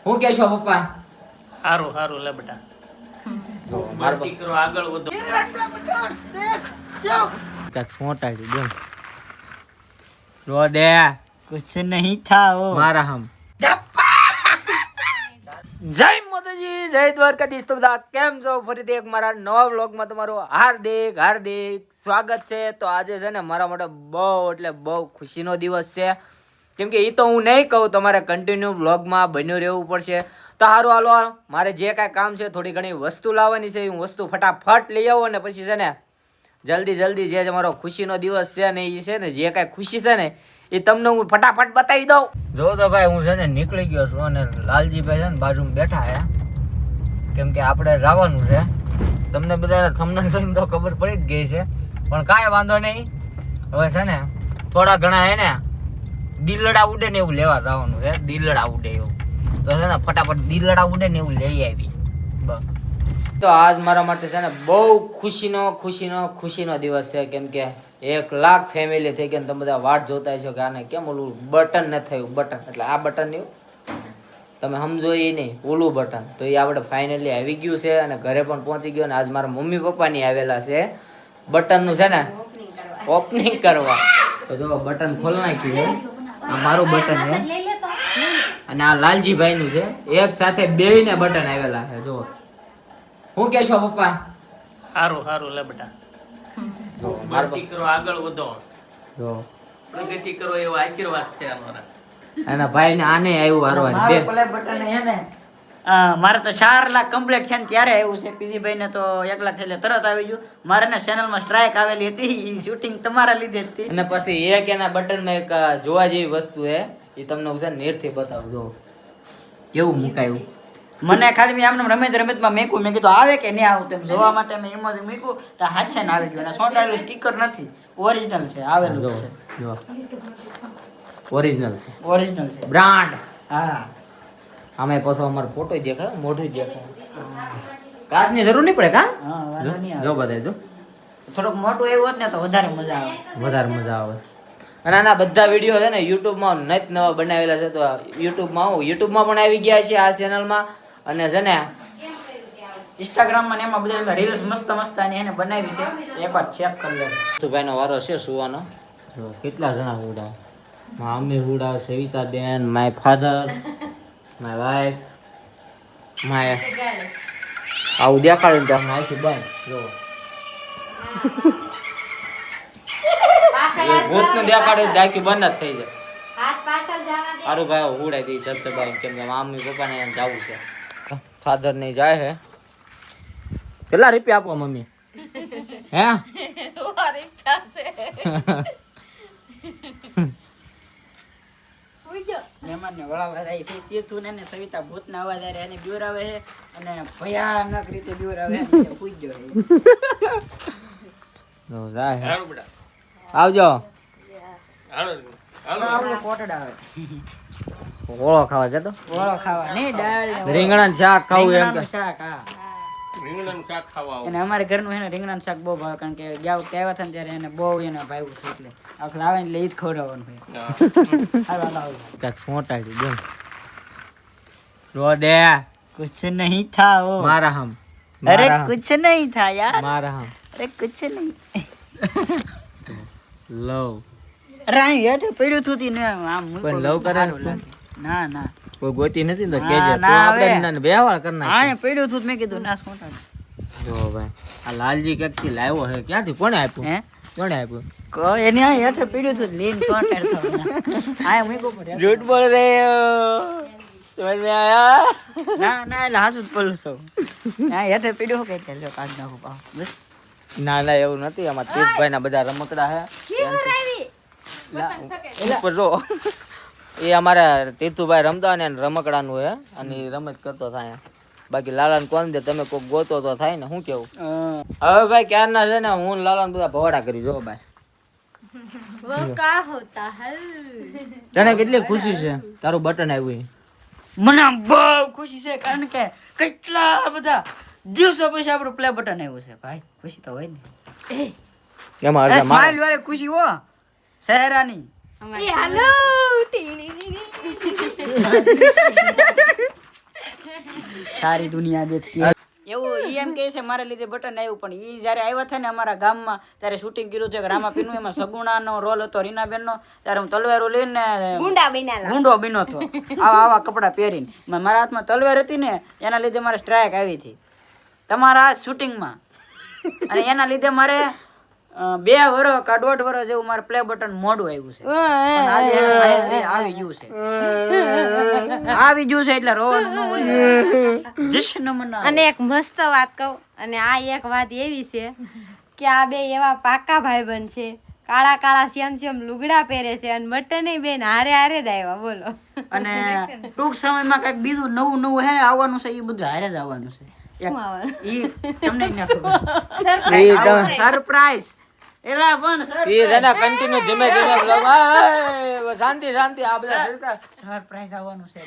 હું કે છો પપ્પા? હારું હારું લે બેટા. જો મારો દીકરો આગળ વધો. કાક ફોટા છે બેન. રો દે कुछ नहीं था वो. મારા હમ. જય માતાજી, જય દ્વારકાધીશ. તો બધા કેમ છો? ફરીથી એક મારા નવા વ્લોગમાં તમારું હાર્દિક હાર્દિક સ્વાગત છે. તો આજે છે ને મારા માટે બહુ એટલે બહુ ખુશીનો દિવસ છે, કેમ કે એ તો હું નહીં કહું, તમારે કન્ટિન્યુ વ્લોગમાં બન્યું રહેવું પડશે. તો સારું હાલો, મારે જે કાંઈ કામ છે, થોડી ઘણી વસ્તુ લાવવાની છે, હું વસ્તુ ફટાફટ લઈ આવો ને પછી છે ને જલ્દી જે મારો ખુશીનો દિવસ છે ને એ છે ને જે કાંઈ ખુશી છે ને એ તમને હું ફટાફટ બતાવી દઉં. જો તો ભાઈ હું છે ને નીકળી ગયો છું અને લાલજીભાઈ છે ને બાજુમાં બેઠા છે, કેમ કે આપણે જવાનું છે. તમને બધાને થંબનેલ જોઈને તો ખબર પડી જ ગઈ છે, પણ કાંઈ વાંધો નહીં. હવે છે ને થોડા ઘણા હે ને દિલડા ઉડે ને એવું લેવા જવાનું છે. દિલડા ઉડે એવું તો છે ને ફટાફટ દિલડા ઉડે ને એવું લઈ આવી. બસ તો આજ મારા માટે છે ને બહુ ખુશીનો દિવસ છે, કેમ કે 1 લાખ ફેમિલી થઈ ગયા. તમે બધા વાટ જોતા છો કે આને કેમ ઓલું બટન ન થયું. બટન એટલે આ બટન નહીં, તમે સમજો એ નહીં, ઓલું બટન. તો એ આપણે ફાઇનલી આવી ગયું છે અને ઘરે પણ પહોંચી ગયો. અને આજ મારા મમ્મી પપ્પાની આવેલા છે બટનનું છે ને ઓપનિંગ કરવા. તો જો બટન ખોલ નાખ્યું છે. આ મારું બટન છે અને આ લાલજીભાઈનું છે. એક સાથે બેયને બટન આવેલા છે. જો હું કે છો પપ્પા? હારું હારું લે બેટા. દીકરો આગળ વધો. જો પ્રગતિ કરો એવો આશીર્વાદ છે અમારા. એના ભાઈ ને આને આવ્યું હારવા બે પ્લે બટન હે ને. મારે તો 4 લાખ કમ્પ્લીટ છે ને ત્યારે આવ્યું છે. પીજીભાઈ ને તો 1 લાખ એટલે તરત આવી ગયું. મારે ને ચેનલ માં સ્ટ્રાઇક આવેલી હતી, શૂટિંગ તમારા લીધે જ હતી. અને પછી એક એના બટન માં એક જોવા જેવી વસ્તુ છે, એ તમને હું છે ને નેર થી બતાવું. જો કેવું મુકાયું. મને ખાલી મેં આમને રમતમાં મેકું, મેં કીધું આવે કે નહીં આવું તેમ જોવા માટે મેં ઇમોજી મૂક્યું તો હાથ છે ને આવી ગયું. અને સોંટાડેલું સ્ટીકર નથી, ઓરિજિનલ છે, આવેલું જ છે. જો ઓરિજિનલ છે, ઓરિજિનલ છે, બ્રાન્ડ. હા. આમાં પાછો અમારો ફોટો દેખાય, મોઢું દેખાય. કાચની જરૂર નહીં પડે કા? હા, વાંધો નહીં આવે. જો બતાય જો થોડુંક મોટું એવું હોત ને તો વધારે મજા આવે. વધારે મજા આવે. અને આના બધા વિડીયો છે ને યુટ્યુબમાં નત નવા બનાવેલા છે. તો યુટ્યુબમાં પણ આવી ગયા છે આ ચેનલમાં. અને છે ને ઇન્સ્ટાગ્રામમાં ને એમાં બધા રીલ્સ મસ્ત આની એને બનાવી છે, એકવાર ચેક કરી લે. તો ભાઈનો વારો છે સુવાનો. જો કેટલા જણા હુડા, મારા mummy Hooda, Savita ben, my father, my wife, my આવું દેખાડે તો આપણે આખી બંધ. જો ભૂતને દેખાડે તો આખી બંધ જ થઈ જાય. સારું ભાઈ હુડાઈ દી જગતભાઈ, કેમ કે મમ્મી પપ્પાને એમ જવું છે. ફાધર ને જાય છે. કેટલા રૂપિયા આપો મમ્મી? હે મહેમાનને વળાવવા જાય છે. તીર્થુને ને સવિતા ભૂતના અવાજ આરે એને બીવરાવે છે અને ભયાનક રીતે બીવરાવે છે. પૂઈ ગયો છે. જો જાય છે. આવજો. આવડો પોટડા આવે. ઓળો ખાવા જતો. ઓળો ખાવા નહીં, દાળ ને રીંગણાનું શાક ખાવું એમ કે. રીંગણાનું શાક. હા, રીંગણાનું શાક ખાવા. અને અમારે ઘરનું છે ને રીંગણાનું શાક બહુ ભાવે, કારણ કે ગયા આવ્યા હતા ને ત્યારે એને બહુ એને ભાવ્યું છે. એટલે આખું આવે ને એટલે ઈ જ ખવડાવવાનું હોય. હાલો હાલો. કાક ફોટા છે બેન. રો દે कुछ नहीं था वो. મારા હમ. अरे कुछ नहीं था यार. મારા હમ. अरे कुछ नहीं. લવ અરે આ યાર પડ્યું તું ને આમ કોઈ લવ કરે ના ના કોઈ ગોતી નથી તો હા, કેજે. તો ના આપણે આવે. ના બેવાળ કર નાખ. હા પડ્યું તું મેં કીધું ના સોટા. જો ભાઈ આ લાલજી કેક થી લાવ્યો છે. ક્યાંથી કોણે આપ્યું? હે કોણે આપ્યું? કોઈ એને આ યાર પડ્યું તું લીન સોટા તો આ મૂકો પડે. झूठ बोल रहे हो, समझ में आया? ના ના એટલે હાસુ જ પડું છું. આ યાર પડ્યું હો કે લ્યો કાઢ નાખો પાવ બસ. ના ના એવું નથી. આમાં તીર્થભાઈ ના બધા રમકડા છે. ઉપર જો એ અમારા તીર્થુભાઈ રમતા ને રમકડાનું હે અને ઈ રમત કરતો થાય. બાકી લાલાને કોણ દે, તમે કોક ગોતો તો થાય ને. શું કેવું? હવે ભાઈ ક્યારના છે ને હું ને લાલાને બધા ભવાડા કરી. જો ભાઈ वो क्या होता है? તને કેટલી ખુશી છે તારું બટન આવ્યું. મને આમ બહુ ખુશી છે, કારણ કે કેટલા બધા દિવસો પછી આપણું પ્લે બટન આવ્યું છે. ભાઈ ખુશી તો હોય ને. એમાં અડધા સ્માઈલ વાળી ખુશી હો સહેરાની. हेलो સારી દુનિયા દેખતી હૈ. એવું ઈ એમ કહે છે મારા લીધે બટન આવ્યું, પણ ઈ જ્યારે આવ્યા છે ને અમારા ગામમાં ત્યારે શૂટિંગ કર્યું છે કે રામાપીરનું, એમાં સગુણાનો રોલ હતો, રીનાબેનનો. ત્યારે હું તલવારો લઈને ગુંડા બન્યા ગુંડો બન્યો હતો, આવા કપડાં પહેરીને. મારા હાથમાં તલવાર હતી ને એના લીધે મારે સ્ટ્રાઇક આવી હતી તમારા શૂટિંગમાં, અને એના લીધે મારે 2 વર્ષ કા 1.5 વર્ષ જેવું મારે પ્લે બટન મોડું આવ્યું છે. પણ આજે એને finally આવી ગયું છે, આવી ગયું છે એટલે રોવાનું ન હોય. જશ્ન મનાવો. અને એક મસ્ત વાત કહું, અને આ એક વાત એવી છે કે આ બે એવા પાકા ભાઈબંધ છે, કાળા કાળા શ્યામ શ્યામ લુગડા પહેરે છે, અને બટને બેન હારે હારે જ આવ્યા. બોલો. અને ટૂંક સમયમાં કઈક બીજું નવું નવું હે આવવાનું છે, એ બધું હારે જ આવવાનું છે. શું આવવાનું? ઈ તમને ઈ ના ખબર. સરપ્રાઈઝ એલા પણ ઈ છે ને કન્ટિન્યુ ધીમે ધીમે vlog. શાંતિ શાંતિ, આ બધા સરપ્રાઈઝ આવવાનું છે.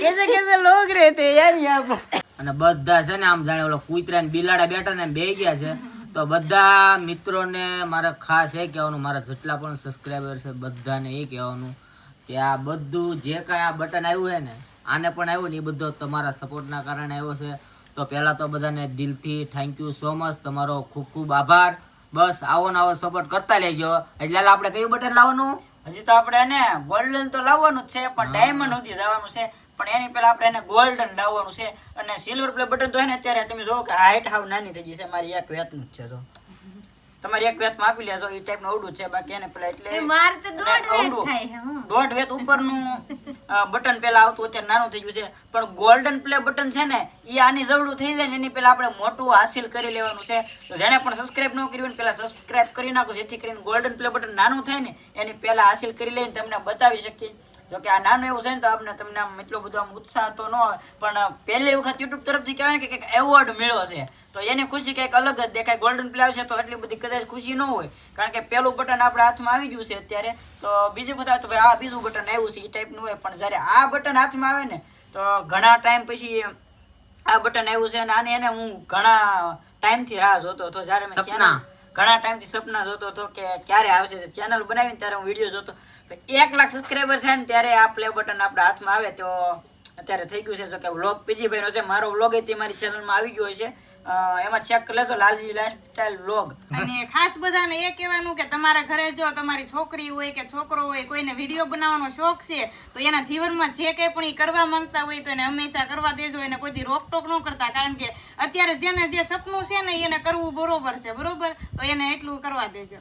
कैसे कैसे लोग रहते हैं यार यहाँ पर. અને બધા છે ને આમ જાણે ઓલો કૂતરા ને બિલાડા બેઠા ને બે ગયા છે. તો બધા મિત્રોને મારે ખાસ એ કહેવાનું, મારા જેટલા પણ સબસ્ક્રાઈબર છે બધાને એ કહેવાનું કે આ બધું જે કાંઈ આ બટન આવ્યું છે ને, આને પણ આવ્યું ને, એ બધો તમારા સપોર્ટના કારણે આવ્યો છે. તો પહેલાં તો બધાને દિલથી થેન્ક યુ સો મચ, તમારો ખૂબ ખૂબ આભાર. બસ આવો ને આવો સપોર્ટ કરતા લેજો. એટલે આપણે કયું બટન લાવવાનું? હજી તો આપણે એને ગોલ્ડન તો લાવવાનું જ છે, પણ ડાયમંડ સુધી જવાનું છે. પણ એની પહેલા આપણે એને ગોલ્ડન લાવવાનું છે. અને સિલ્વર પ્લે બટન તો હે ને અત્યારે તમે જોવો કે હાઈટ હાવ નાની થઈ ગઈ છે. મારી એક વેતનું જ છે, તો તમારી એક વેતમાં આપી લેજો. એ ટાઈપનું અવડું છે, બાકી એને પેલા એટલે મારે તો અને 1.5 અવડું, થાય છે, હં. 1.5 વેત ઉપરનું બટન પેલા આવતું, અત્યારે નાનું થઈ ગયું છે. પણ ગોલ્ડન પ્લે બટન છે ને એ આની જવડું થઈ જાય ને એની પેલા આપણે મોટું હાસિલ કરી લેવાનું છે. તો જેને પણ સબસ્ક્રાઇબ ન કર્યું ને પેલા સબસ્ક્રાઇબ કરી નાખો, જેથી કરીને ગોલ્ડન પ્લે બટન નાનું થાય ને એની પેલા હાસિલ કરી લઈને તમને બતાવી શકીએ. જો કે આ નાનું એવું છે ને તો આપણે તમને આમ એટલો બધો આમ ઉત્સાહ તો ન હોય, પણ પહેલી વખત યુટ્યુબ તરફથી કહેવાય ને કે કંઈક એવોર્ડ મળ્યો છે તો એની ખુશી કંઈક અલગ જ દેખાય. ગોલ્ડન પ્લે આવશે તો એટલી બધી કદાચ ખુશી ન હોય, કારણ કે પહેલું બટન આપણા હાથમાં આવી ગયું છે અત્યારે. તો બીજું બધા તો ભાઈ આ બીજું બટન આવ્યું છે એ ટાઈપનું હોય. પણ જ્યારે આ બટન હાથમાં આવે ને તો ઘણા ટાઈમ પછી આ બટન આવ્યું છે, અને આને એને હું ઘણા ટાઈમથી રાહ જોતો હતો. જ્યારે મેં ચેનલ ઘણા ટાઈમથી સપના જોતો હતો કે ક્યારે આવશે. ચેનલ બનાવીને ત્યારે હું વિડીયો જોતો. 1 લાખ સબસ્ક્રાઈબર થાય ને ત્યારે આ પ્લે બટન આપણા હાથમાં આવે. તો અત્યારે થઈ ગયું છે. જો કે વ્લોગ પીજીભાઈનો છે, મારો વ્લોગ એ મારી ચેનલમાં આવી ગયો છે. એમાં ચેક કરી લેજો, લાલજી લાઈફસ્ટાઈલ વ્લોગ. અને ખાસ બધાને એ કહેવાનું કે તમારા ઘરે જો તમારી છોકરી હોય કે છોકરો હોય, કોઈને વિડીયો બનાવવાનો શોખ છે, તો એના જીવનમાં જે કંઈ પણ ઈ કરવા માંગતા હોય તો એને હંમેશા કરવા દેજો. એને કોઈથી રોકટોક ન કરતા, કારણ કે અત્યારે જેને જે સપનું છે ને એને કરવું બરોબર છે, બરોબર? તો એને એટલું કરવા દેજો.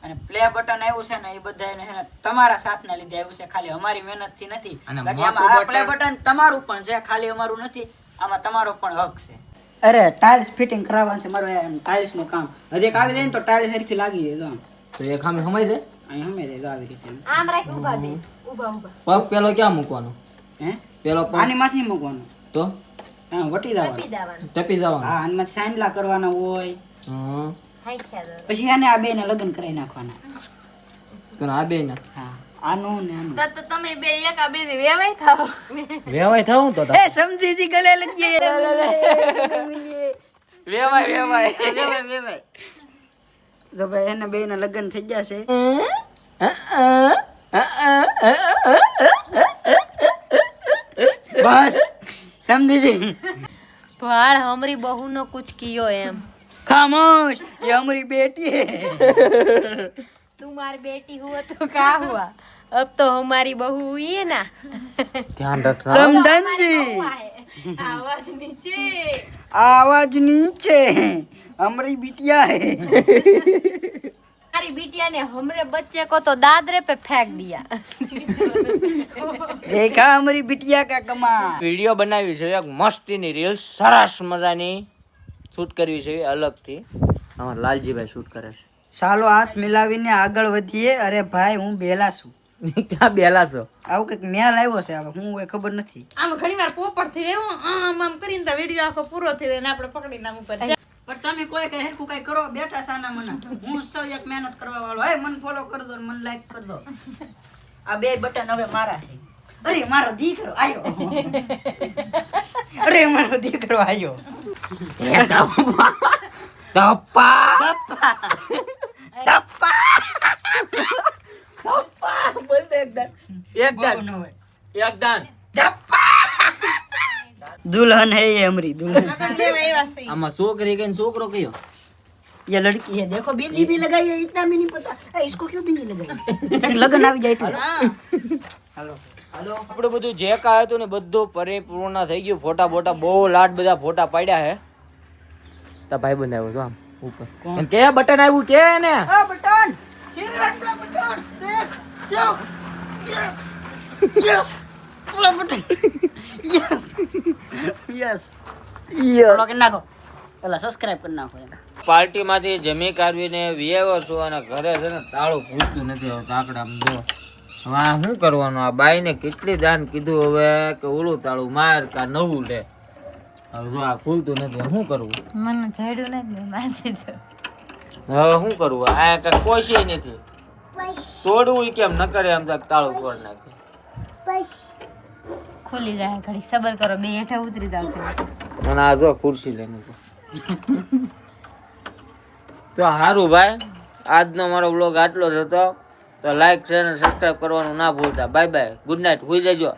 અને પ્લે બટન આવ્યું છે ને એ બધા એને તમારા સાથના લીધે આવ્યું છે, ખાલી અમારી મહેનતથી નથી. બાકી આમાં આ પ્લે બટન તમારું પણ છે, ખાલી અમારું નથી. આમાં તમારો પણ હક છે. અરે ટાઇલ્સ ફિટિંગ કરાવવાનું છે મારું, ટાઇલ્સ નું કામ હજી એક આવી જાય ને તો ટાઇલ્સ હરીથી લાગી જાય. તો એ ખામી સમય છે અહીં હમે જાય આવી રીતે. આમ રાખ, ઊભા બે, ઊભા ઊભા. પગ પેલો ક્યાં મૂકવાનો? હે પેલો પગ આની માંથી મૂકવાનું, તો હા વટી ટપી જવાનું. દેવાનું. ટપી જવાનું. હા આની માંથી સાંડલા કરવાના હોય, હં. હાંખ્યા દો. પછી એને આ બે ને લગ્ન કરાવી નાખવાના. તો આ બે ને હા આનું ને આનું. તો તમે બે એકા બે વેવાય થાવ. વેવાય થવું તો એ સમજી જી ગલે લગીએ વેવાય વેવાય વેવાય વેવાય. જો ભાઈ એને બે ના લગ્ન થઈ જશે. બસ સમજી જી. ભાળ હમરી બહુ નો કુછ કિયો એમ. खामोश, ये हमारी बेटी है. तुम्हारी बेटी हुआ तो क्या हुआ, अब तो हमारी बहू हुई है ना. ધ્યાન રાખજો. समझन जी, આવાજ નીચે. आवाज नीचे, हमारी बिटिया है. हमारी बिटिया ने हमरे बच्चे को तो दादरे पे फेंक दिया. देखा हमारी बिटिया का कमाल. વિડીયો બનાવી છે એક મસ્તીની રીલ્સ, સરસ મજાની શૂટ કરવી છે અલગથી. અમારા લાલજીભાઈ શૂટ કરે છે. ચાલો હાથ મિલાવીને આગળ વધીએ. અરે ભાઈ હું બેલા છું. ક્યાં બેલા છો? આવું કઈક મેલ આવ્યો છે, હવે હું હોય ખબર નથી. આમ ઘણીવાર પોપટ થઈ એવું આમ આમ કરીને તો વિડીયો આખો પૂરો થઈ જાય ને આપણે પકડીને આમ ઉપર પણ તમે કોઈ કઈ હેરખું કઈ કરો, બેઠા સાના મના. હું સૌ એક મહેનત કરવા વાળો. હે મને ફોલો કરી દો, મને લાઈક કરી દો. આ બે બટન હવે મારા છે. અરે મારો દીકરો આયો. અરે મારો દીકરો આયો. ધપ્પા ધપ્પા. બોલતે એક દાન એક દાન दुल्हन है ये हमारी दुल्हन લગન લેવા એવા છે ઈ. આમાં છોકરી કઈ છોકરો કયો ये लड़की है देखो बिंदी भी लगाई है इतना भी नहीं पता इसको क्यों बिंदी लगाई लगन આવી જાય એટલે હા હાલો આપણું બધું જે કાંઈ હતું ને બધું પરિપૂર્ણ થઈ ગયું. ફોટા બોટા બહુ લાડ બધા ફોટા પાડ્યા હે. તા ભાઈ બંધ આવ્યો છો આમ ઉપર એમ કે બટન આવ્યું કે ને આ બટન સિગરેટ કા બટન દેખ જો યસ ઓલા બટન યસ યસ ફોલો કરી નાખો પેલા સબસ્ક્રાઇબ કરી નાખો એમ પાર્ટી માંથી જમી કાઢવીને વિયેવો છું અને ઘરે છે ને તાળું પૂછતું નથી આવતું આકડા જો હવે આ શું કરવાનું આ બાઈને કેટલી દાન કીધું હવે કે ઓલું તાળું માર કા નવું લે હવે જો આ ખુલતું નથી શું કરવું મને જડ્યું નથી માથી તો હવે શું કરવું આ કઈ કોશી નથી તોડવું કેમ ન કરે એમ તો તાળું તોડ નાખે ખુલી જાય ઘડી સબર કરો બે હેઠા ઉતરી જાવ અને આ જો ખુરશી લઈને તો સારું ભાઈ આજનો મારો બ્લોગ આટલો જ હતો તો લાઈક શેર અને સબસ્ક્રાઈબ કરવાનું ના ભૂલતા બાય બાય ગુડ નાઇટ સુઈ જજો